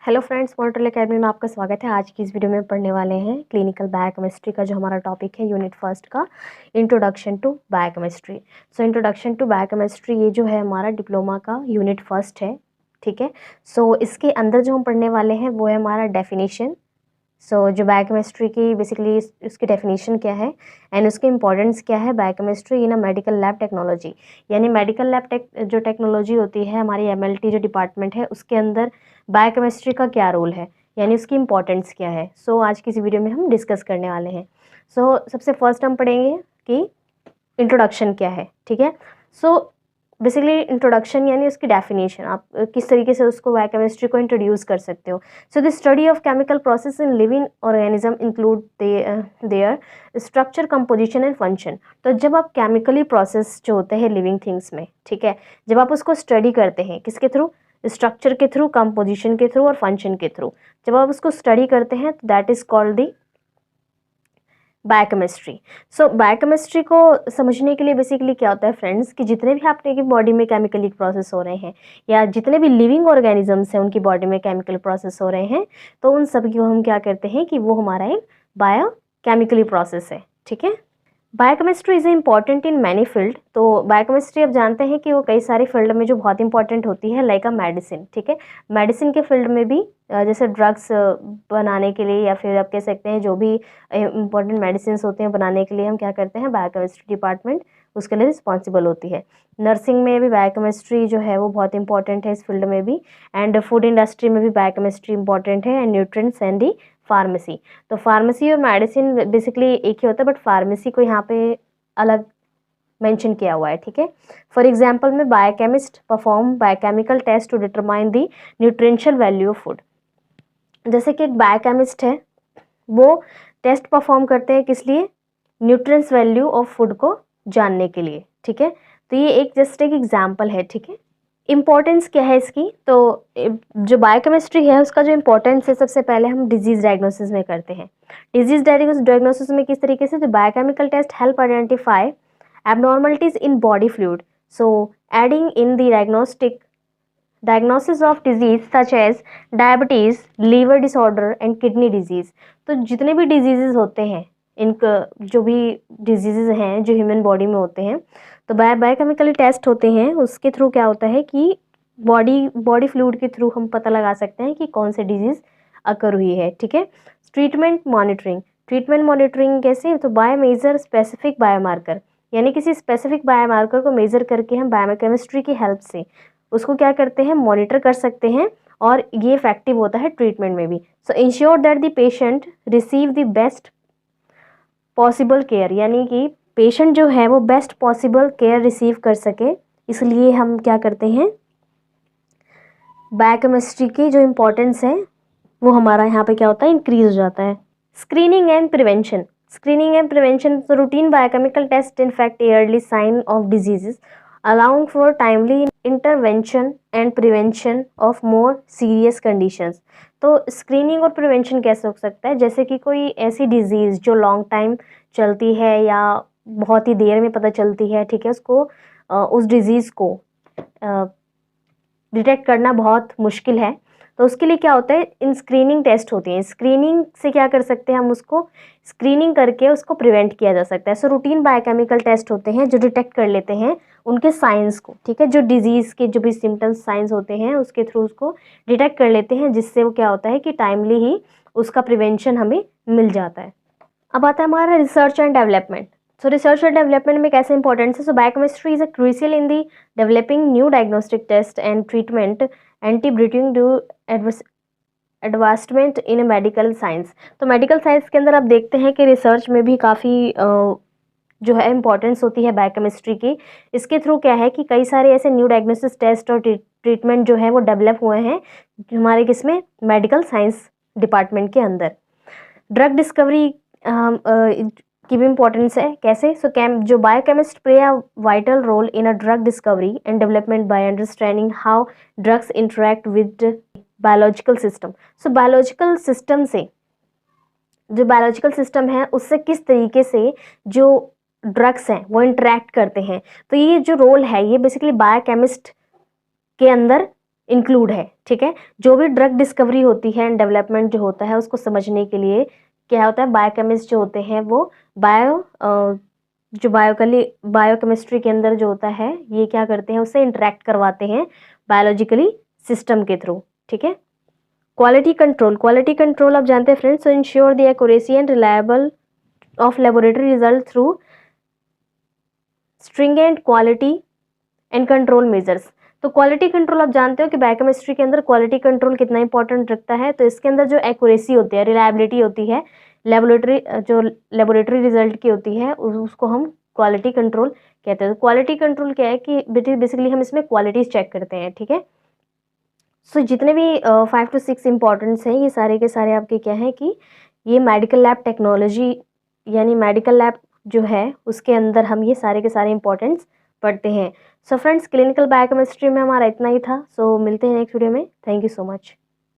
Hello friends, monitor academy में आपका स्वागत है। आज की इस वीडियो में पढ़ने वाले हैं क्लिनिकल बायोकेमिस्ट्री का जो हमारा टॉपिक है यूनिट फर्स्ट का introduction to biochemistry. So introduction to biochemistry ये जो है हमारा डिप्लोमा का यूनिट फर्स्ट है, ठीक है। सो इसके अंदर जो हम पढ़ने वाले हैं वो है हमारा डेफिनेशन। जो बायोकेमिस्ट्री की बेसिकली उसकी डेफिनेशन क्या है एंड उसकी इंपॉर्टेंस क्या है biochemistry in a medical lab technology, यानी मेडिकल लैब जो टेक्नोलॉजी होती है हमारी एमएलटी जो डिपार्टमेंट है उसके अंदर बायोकेमिस्ट्री का क्या रोल है, यानी उसकी इंपॉर्टेंस क्या है। आज की इस वीडियो में हम डिस्कस करने वाले हैं। सबसे फर्स्ट हम पढ़ेंगे कि इंट्रोडक्शन क्या है, ठीक है। बेसिकली इंट्रोडक्शन यानी उसकी डेफिनेशन, आप किस तरीके से उसको बायोकेमिस्ट्री को इंट्रोड्यूस कर सकते हो। The study of chemical process in living organism include there structure, composition and function. तो जब आप केमिकली प्रोसेस जो होते हैं लिविंग थिंग्स में, ठीक है, जब आप उसको स्टडी करते हैं किसके थ्रू, स्ट्रक्चर के थ्रू, कंपोजिशन के थ्रू और फंक्शन के थ्रू, जब आप उसको स्टडी करते हैं तो that is called the biochemistry. Biochemistry को समझने के लिए बेसिकली क्या होता है फ्रेंड्स, कि जितने भी आपने की बॉडी में केमिकली प्रोसेस हो रहे हैं या जितने भी लिविंग ऑर्गेनिजम्स हैं उनकी बॉडी में केमिकल प्रोसेस हो रहे हैं, तो उन सभी को हम क्या करते हैं कि वो हमारा एक बायोकेमिकली प्रोसेस है, ठीक है। Biochemistry is important in many field. तो बायोकेमिस्ट्री आप जानते हैं कि वो कई सारे फील्ड में जो बहुत इंपॉर्टेंट होती है, लाइक अ मेडिसिन, ठीक है। मेडिसिन के फील्ड में भी जैसे ड्रग्स बनाने के लिए या फिर आप कह सकते हैं जो भी इंपॉर्टेंट मेडिसिन होते हैं बनाने के लिए हम क्या करते हैं, बायोकेमिस्ट्री डिपार्टमेंट उसके लिए रिस्पॉन्सिबल होती है। नर्सिंग में भी बायोकेमिस्ट्री जो है वो बहुत इंपॉर्टेंट है इस फील्ड में भी, एंड फूड इंडस्ट्री में भी बायोकेमिस्ट्री इंपॉर्टेंट है, and nutrients and the pharmacy. तो फार्मेसी और मेडिसिन बेसिकली एक ही होता है, बट फार्मेसी को यहाँ पे अलग मेंशन किया हुआ है, ठीक है। फॉर एग्जांपल में biochemist perform biochemical test to determine the nutritional value of food. जैसे कि एक बायोकेमिस्ट है, वो टेस्ट परफॉर्म करते हैं किस लिए, न्यूट्रिएंट्स वैल्यू ऑफ फूड को जानने के लिए, ठीक है। तो ये एक जस्ट एक एग्जाम्पल है, ठीक है। इम्पॉर्टेंस क्या है इसकी, तो जो बायोकेमिस्ट्री है उसका जो इम्पोर्टेंस है, सबसे पहले हम डिजीज डायग्नोसिस में करते हैं। डिजीज डायग्नोसिस में किस तरीके से, जो biochemical test help identify abnormalities in body fluid, aiding in the diagnosis of disease such as diabetes, liver disorder and kidney disease. तो जितने भी डिजीजेज होते हैं, इनका जो भी डिजीजेज हैं जो ह्यूमन बॉडी में होते हैं, तो बायोकेमिकली टेस्ट होते हैं, उसके थ्रू क्या होता है कि बॉडी फ्लूइड के थ्रू हम पता लगा सकते हैं कि कौन से डिजीज अकर हुई है, ठीक है। ट्रीटमेंट मॉनिटरिंग कैसे, तो बाय मेजर स्पेसिफिक बायोमार्कर, यानी किसी स्पेसिफिक बायोमार्कर को मेजर करके हम बायोकेमिस्ट्री की हेल्प से उसको क्या करते हैं, मॉनिटर कर सकते हैं, और ये इफेक्टिव होता है ट्रीटमेंट में भी। Ensure that the patient receive the best possible care, यानी कि पेशेंट जो है वो बेस्ट पॉसिबल केयर रिसीव कर सके, इसलिए हम क्या करते हैं, बायोकेमिस्ट्री की जो इम्पोर्टेंस है वो हमारा यहाँ पे क्या होता है, इंक्रीज हो जाता है। स्क्रीनिंग एंड प्रिवेंशन, तो routine biochemical test in fact early sign of diseases allowing for timely intervention and prevention of more serious conditions. तो स्क्रीनिंग और प्रिवेंशन कैसे हो सकता है, जैसे कि कोई ऐसी डिजीज़ जो लॉन्ग टाइम चलती है या बहुत ही देर में पता चलती है, ठीक है, उसको उस डिज़ीज़ को डिटेक्ट करना बहुत मुश्किल है, तो उसके लिए क्या होता है, इन स्क्रीनिंग टेस्ट होती हैं। स्क्रीनिंग से क्या कर सकते हैं, हम उसको स्क्रीनिंग करके उसको प्रिवेंट किया जा सकता है। रूटीन बायोकेमिकल टेस्ट होते हैं जो डिटेक्ट कर लेते हैं उनके साइंस को, ठीक है, जो डिजीज़ के जो भी सिम्टम्स साइंस होते हैं उसके थ्रू उसको डिटेक्ट कर लेते हैं, जिससे वो क्या होता है कि टाइमली ही उसका प्रिवेंशन हमें मिल जाता है। अब आता है हमारा research and development. Research and development में कैसे इंपॉर्टेंस है, biochemistry is a crucial in the developing new diagnostic test and treatment एंटी-ब्रीटिंग due advancement in medical science. तो मेडिकल साइंस के अंदर आप देखते हैं कि रिसर्च में भी काफ़ी जो है इम्पोर्टेंस होती है बायोकेमिस्ट्री की। इसके थ्रू क्या है कि कई सारे ऐसे न्यू डायग्नोसिस टेस्ट और ट्रीटमेंट जो है वो डेवलप हुए हैं हमारे किसमें, मेडिकल साइंस डिपार्टमेंट के अंदर। ड्रग डिस्कवरी की भी इम्पोर्टेंस है, कैसे, जो biochemist play a vital role in a drug discovery and development by understanding how drugs interact with biological system. Biological system से, जो बायोलॉजिकल सिस्टम है उससे किस तरीके से जो ड्रग्स हैं वो इंटरेक्ट करते हैं, तो ये जो रोल है ये बेसिकली बायोकेमिस्ट के अंदर इंक्लूड है, ठीक है। जो भी ड्रग डिस्कवरी होती है एंड डेवलपमेंट जो होता है उसको समझने के लिए क्या होता है, बायोकेमिस्ट जो होते हैं वो जो बायोकेमिस्ट्री के अंदर जो होता है ये क्या करते हैं, उससे इंटरेक्ट करवाते हैं बायोलॉजिकली सिस्टम के थ्रू, ठीक है। क्वालिटी कंट्रोल आप जानते हैं friends, so ensure the accuracy and reliable of laboratory result through stringent quality and control measures. तो क्वालिटी कंट्रोल आप जानते हो कि बायोकेमिस्ट्री के अंदर क्वालिटी कंट्रोल कितना इंपॉर्टेंट रखता है। तो इसके अंदर जो एक्यूरेसी होती है, रिलायबिलिटी होती है, लेबोरेटरी रिजल्ट की होती है, उसको हम क्वालिटी कंट्रोल कहते हैं। तो क्वालिटी कंट्रोल क्या है कि बेसिकली हम इसमें क्वालिटीज चेक करते हैं, ठीक है। सो जितने भी 5 to 6 इम्पॉर्टेंट्स हैं ये सारे के सारे आपके क्या हैं कि ये मेडिकल लैब टेक्नोलॉजी यानी मेडिकल लैब जो है उसके अंदर हम ये सारे के सारे इम्पॉर्टेंट्स पढ़ते हैं। सो फ्रेंड्स, क्लिनिकल बायोकेमिस्ट्री में हमारा इतना ही था। सो मिलते हैं नेक्स्ट वीडियो में। Thank you so much.